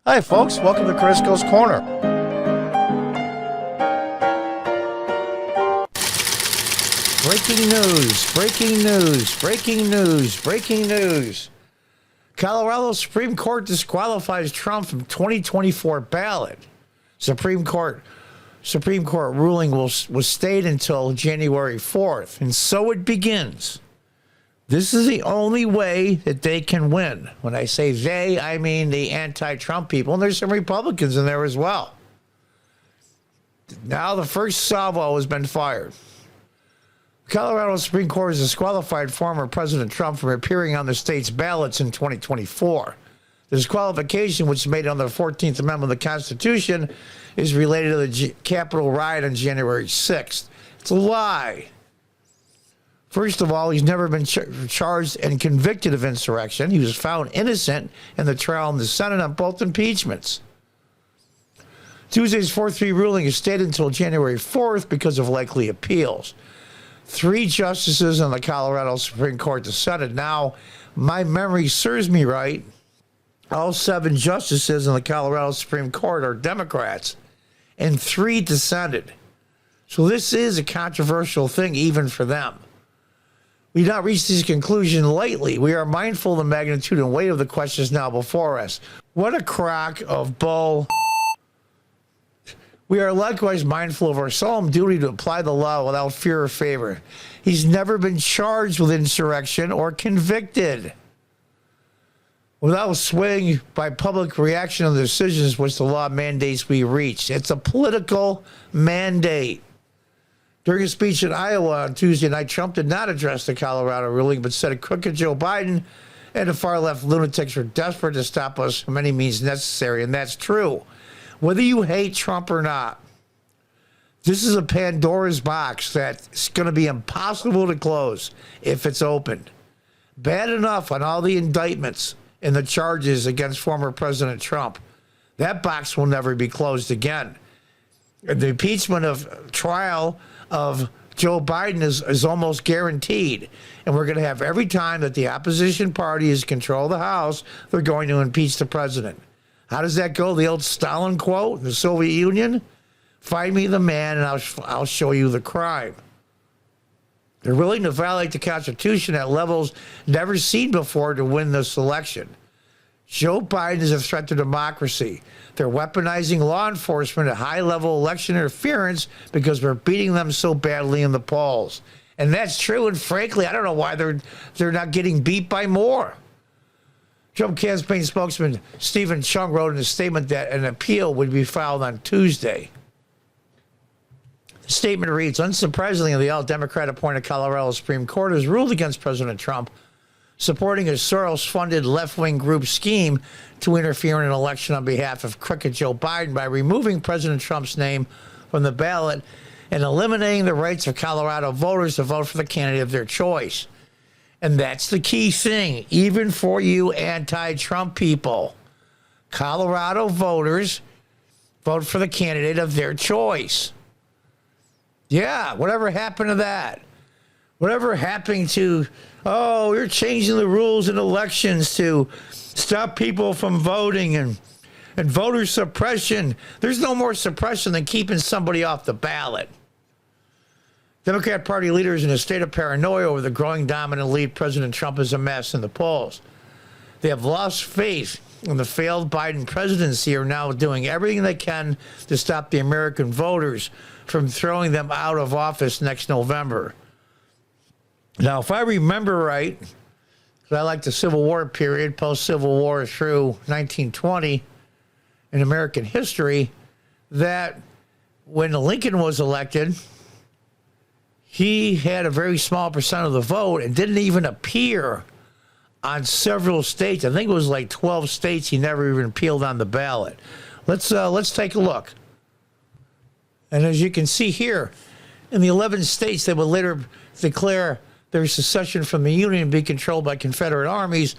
Hi, folks. Welcome to Crisco's Corner. Breaking news, breaking news, breaking news, breaking news. Colorado Supreme Court disqualifies Trump from 2024 ballot. Supreme Court ruling was stayed until January 4th, and so it begins. This is the only way that they can win. When I say they, I mean the anti-Trump people, and there's some Republicans in there as well. Now the first salvo has been fired. Colorado Supreme Court has disqualified former President Trump from appearing on the state's ballots in 2024. The disqualification, which is made under the 14th Amendment of the Constitution, is related to the Capitol riot on January 6th. It's a lie. First of all, he's never been charged and convicted of insurrection. He was found innocent in the trial in the Senate on both impeachments. Tuesday's 4-3 ruling is stayed until January 4th because of likely appeals. 3 justices on the Colorado Supreme Court dissented. Now, my memory serves me right. All 7 justices on the Colorado Supreme Court are Democrats, and 3 dissented. So this is a controversial thing even for them. We do not reach this conclusion lightly. We are mindful of the magnitude and weight of the questions now before us. What a crock of bull. We are likewise mindful of our solemn duty to apply the law without fear or favor. He's never been charged with insurrection or convicted. Without swaying by public reaction on the decisions which the law mandates we reach. It's a political mandate. During a speech in Iowa on Tuesday night, Trump did not address the Colorado ruling, but said crooked Joe Biden and the far-left lunatics are desperate to stop us from any means necessary, and that's true. Whether you hate Trump or not, this is a Pandora's box that's going to be impossible to close if it's opened. Bad enough on all the indictments and the charges against former President Trump. That box will never be closed again. The impeachment of trial of Joe Biden is almost guaranteed. And we're going to have every time that the opposition party is control of the House, they're going to impeach the president. How does that go? The old Stalin quote in the Soviet Union? Find me the man and I'll show you the crime. They're willing to violate the Constitution at levels never seen before to win this election. Joe Biden is a threat to democracy. They're weaponizing law enforcement at high-level election interference because we're beating them so badly in the polls. And that's true, and frankly, I don't know why they're not getting beat by more. Trump campaign spokesman Stephen Chung wrote in a statement that an appeal would be filed on Tuesday. The statement reads, unsurprisingly, the all-Democrat-appointed Colorado Supreme Court has ruled against President Trump, supporting a Soros-funded left-wing group scheme to interfere in an election on behalf of crooked Joe Biden by removing President Trump's name from the ballot and eliminating the rights of Colorado voters to vote for the candidate of their choice. And that's the key thing, even for you anti-Trump people. Colorado voters vote for the candidate of their choice. Yeah, whatever happened to that? Whatever happened to, oh, you're changing the rules in elections to stop people from voting and voter suppression. There's no more suppression than keeping somebody off the ballot. Democrat Party leaders in a state of paranoia over the growing dominant lead President Trump is a mess in the polls. They have lost faith in the failed Biden presidency, are now doing everything they can to stop the American voters from throwing them out of office next November. Now, if I remember right, because I like the Civil War period, post-Civil War through 1920 in American history, that when Lincoln was elected, he had a very small percent of the vote and didn't even appear on several states. I think it was like 12 states he never even appealed on the ballot. Let's take a look. And as you can see here, in the 11 states that would later declare their secession from the Union and be controlled by Confederate armies,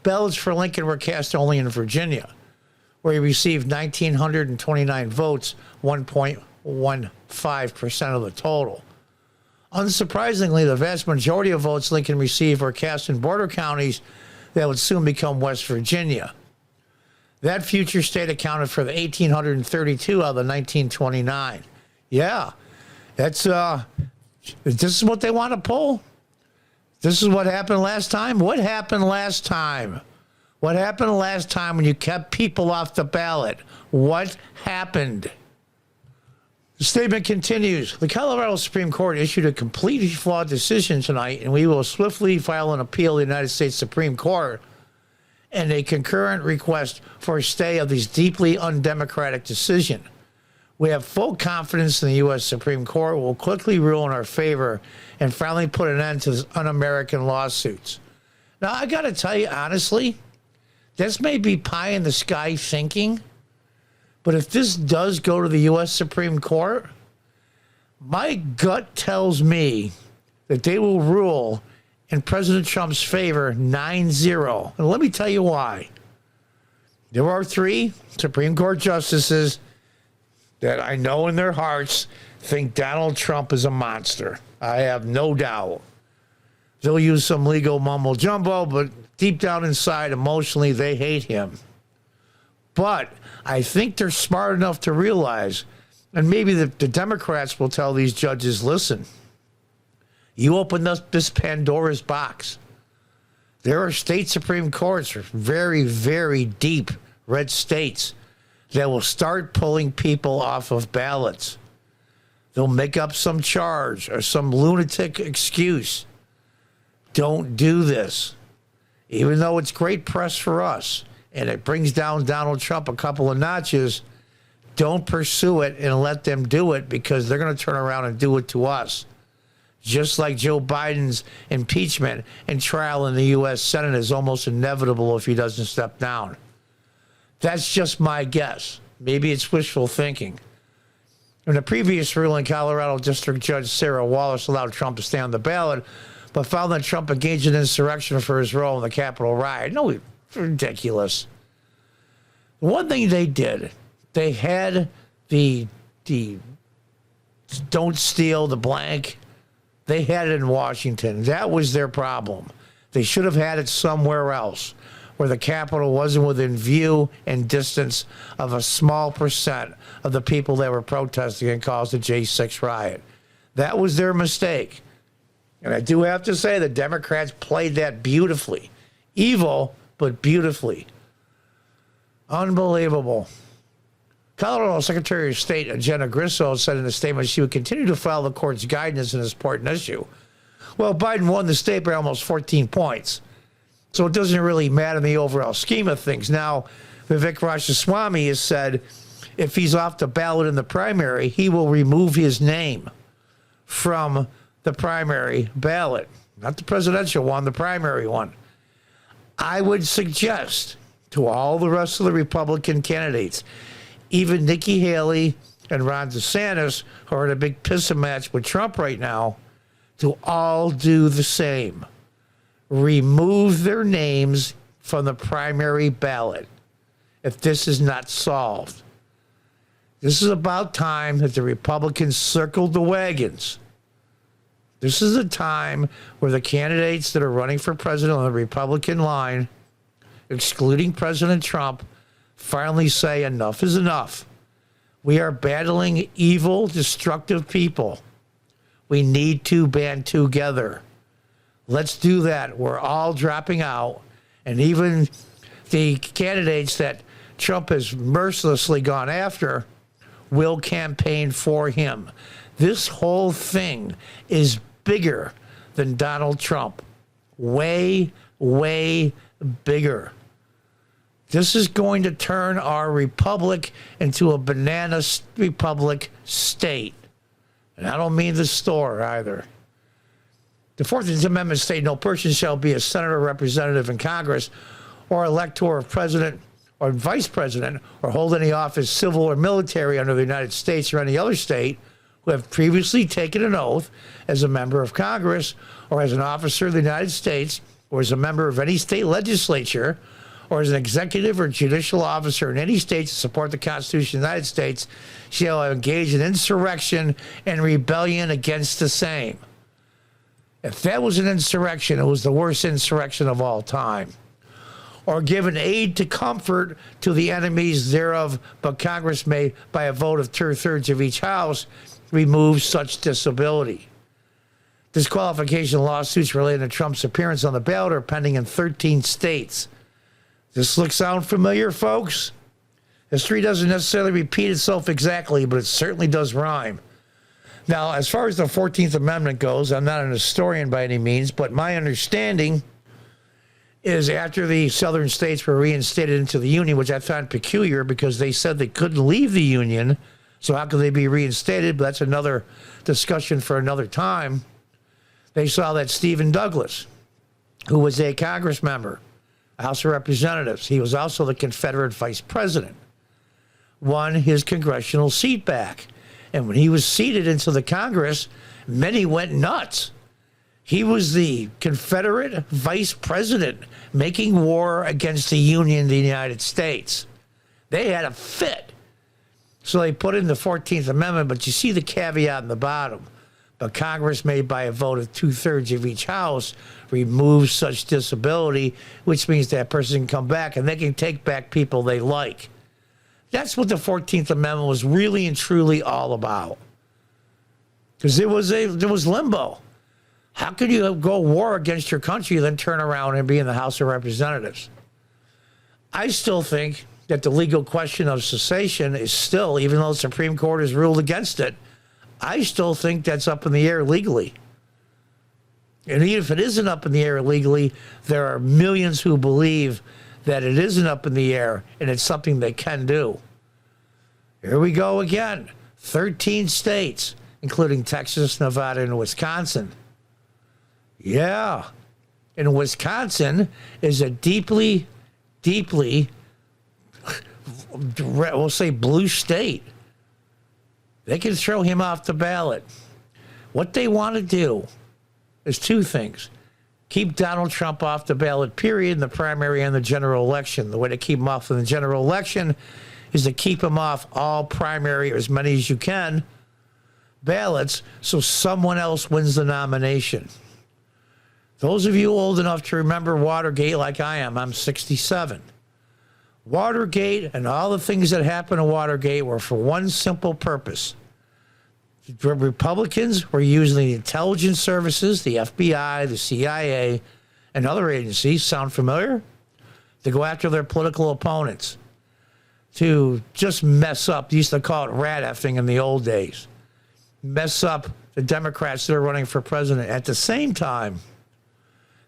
ballots for Lincoln were cast only in Virginia, where he received 1,929 votes, 1.15% of the total. Unsurprisingly, the vast majority of votes Lincoln received were cast in border counties that would soon become West Virginia. That future state accounted for the 1,832 out of the 1929. Yeah, that's this is what they want to pull. This is what happened last time. What happened last time? What happened last time when you kept people off the ballot? What happened? The statement continues. The Colorado Supreme Court issued a completely flawed decision tonight, and we will swiftly file an appeal to the United States Supreme Court and a concurrent request for a stay of this deeply undemocratic decision. We have full confidence in the U.S. Supreme Court will quickly rule in our favor and finally put an end to this un-American lawsuits. Now, I got to tell you, honestly, this may be pie in the sky thinking, but if this does go to the U.S. Supreme Court, my gut tells me that they will rule in President Trump's favor 9-0. And let me tell you why. There are 3 Supreme Court justices that I know in their hearts think Donald Trump is a monster. I have no doubt. They'll use some legal mumbo jumbo, but deep down inside, emotionally, they hate him. But I think they're smart enough to realize, and maybe the Democrats will tell these judges, listen, you opened up this Pandora's box. There are state Supreme Courts, very, very deep red states, that will start pulling people off of ballots. They'll make up some charge or some lunatic excuse. Don't do this. Even though it's great press for us and it brings down Donald Trump a couple of notches, don't pursue it and let them do it, because they're going to turn around and do it to us. Just like Joe Biden's impeachment and trial in the U.S. Senate is almost inevitable if he doesn't step down. That's just my guess. Maybe it's wishful thinking. In the previous ruling, Colorado District Judge Sarah Wallace allowed Trump to stay on the ballot, but found that Trump engaged in insurrection for his role in the Capitol riot. No, it's ridiculous. One thing they did, they had the don't steal the blank. They had it in Washington. That was their problem. They should have had it somewhere else, where the Capitol wasn't within view and distance of a small percent of the people that were protesting and caused the J6 riot. That was their mistake. And I do have to say the Democrats played that beautifully. Evil, but beautifully. Unbelievable. Colorado Secretary of State Jenna Griswold said in a statement she would continue to follow the court's guidance in this important issue. Well, Biden won the state by almost 14 points. So it doesn't really matter in the overall scheme of things. Now, Vivek Ramaswamy has said if he's off the ballot in the primary, he will remove his name from the primary ballot. Not the presidential one, the primary one. I would suggest to all the rest of the Republican candidates, even Nikki Haley and Ron DeSantis, who are in a big pissing match with Trump right now, to all do the same. Remove their names from the primary ballot if this is not solved. This is about time that the Republicans circled the wagons. This is a time where the candidates that are running for president on the Republican line, excluding President Trump, finally say enough is enough. We are battling evil, destructive people. We need to band together. Let's do that. We're all dropping out. And even the candidates that Trump has mercilessly gone after will campaign for him. This whole thing is bigger than Donald Trump. Way, way bigger. This is going to turn our republic into a banana republic state. And I don't mean the store either. The 14th Amendment states no person shall be a senator, representative in Congress, or elector of president or vice president, or hold any office, civil or military, under the United States or any other state, who have previously taken an oath as a member of Congress or as an officer of the United States or as a member of any state legislature or as an executive or judicial officer in any state to support the Constitution of the United States shall engage in insurrection and rebellion against the same. If that was an insurrection, it was the worst insurrection of all time. or given aid to comfort to the enemies thereof, but Congress may, by a vote of 2/3 of each house, remove such disability. Disqualification lawsuits related to Trump's appearance on the ballot are pending in 13 states. Does this sound familiar, folks? History doesn't necessarily repeat itself exactly, but it certainly does rhyme. Now, as far as the 14th Amendment goes, I'm not an historian by any means, but my understanding is after the southern states were reinstated into the Union, which I found peculiar because they said they couldn't leave the Union, so how could they be reinstated? But that's another discussion for another time. They saw that Stephen Douglas, who was a Congress member, House of Representatives, he was also the Confederate vice president, won his congressional seat back. And when he was seated into the Congress, many went nuts. He was the Confederate vice president making war against the Union, the United States. They had a fit. So they put in the 14th Amendment, but you see the caveat in the bottom. But Congress may, by a vote of 2/3 of each house, remove such disability, which means that person can come back and they can take back people they like. That's what the 14th Amendment was really and truly all about. Because there was limbo. How could you go war against your country and then turn around and be in the House of Representatives? I still think that the legal question of cessation is still, even though the Supreme Court has ruled against it, I still think that's up in the air legally. And even if it isn't up in the air legally, there are millions who believe that it isn't up in the air and it's something they can do. Here we go again. 13 states, including Texas, Nevada, and Wisconsin. Yeah. And Wisconsin is a deeply, we'll say blue state. They can throw him off the ballot. What they want to do is two things. Keep Donald Trump off the ballot, period, in the primary and the general election. The way to keep him off in the general election is to keep him off all primary, or as many as you can, ballots, so someone else wins the nomination. Those of you old enough to remember Watergate like I am, I'm 67. Watergate and all the things that happened in Watergate were for one simple purpose. The Republicans were using the intelligence services, the FBI, the CIA, and other agencies, sound familiar? To go after their political opponents. To just mess up, they used to call it rat effing in the old days. Mess up the Democrats that are running for president. At the same time,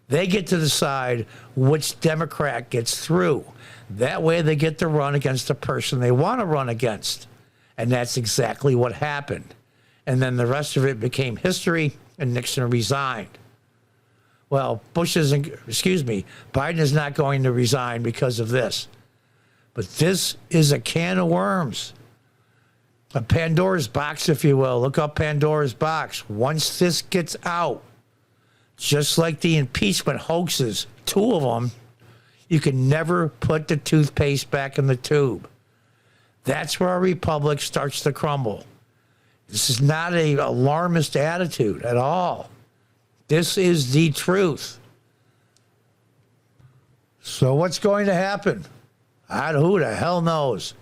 they get to decide which Democrat gets through. That way they get to run against the person they want to run against. And that's exactly what happened. And then the rest of it became history, and Nixon resigned. Well, Biden is not going to resign because of this. But this is a can of worms. A Pandora's box, if you will. Look up Pandora's box. Once this gets out, just like the impeachment hoaxes, two of them, you can never put the toothpaste back in the tube. That's where our republic starts to crumble. This is not an alarmist attitude at all. This is the truth. So what's going to happen? Who the hell knows?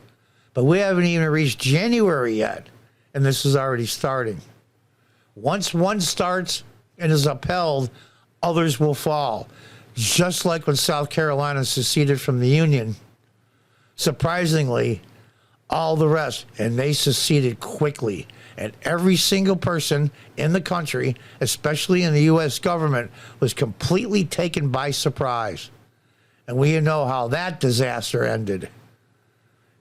But we haven't even reached January yet, and this is already starting. Once one starts and is upheld, others will fall. Just like when South Carolina seceded from the Union, surprisingly, all the rest, and they seceded quickly. And every single person in the country, especially in the U.S. government, was completely taken by surprise. And we know how that disaster ended.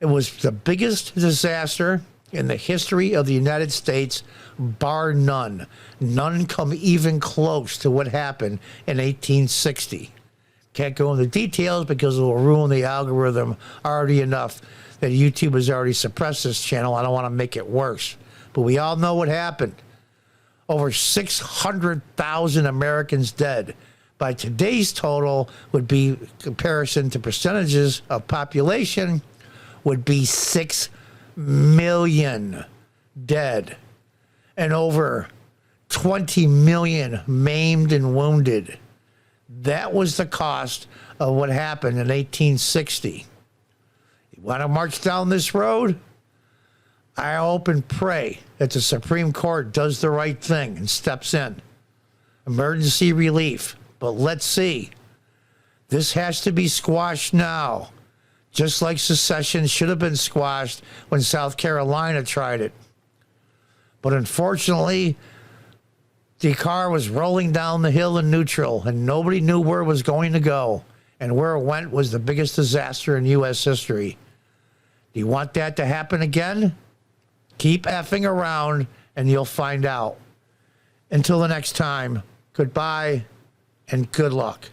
It was the biggest disaster in the history of the United States, bar none. None come even close to what happened in 1860. Can't go into details because it will ruin the algorithm already enough that YouTube has already suppressed this channel. I don't want to make it worse. But we all know what happened. Over 600,000 Americans dead. By today's total would be, comparison to percentages of population, would be 6 million dead. And over 20 million maimed and wounded. That was the cost of what happened in 1860. You want to march down this road? I hope and pray that the Supreme Court does the right thing and steps in. Emergency relief. But let's see. This has to be squashed now, just like secession should have been squashed when South Carolina tried it. But unfortunately, the car was rolling down the hill in neutral, and nobody knew where it was going to go. And where it went was the biggest disaster in U.S. history. Do you want that to happen again? Keep effing around, and you'll find out. Until the next time, goodbye and good luck.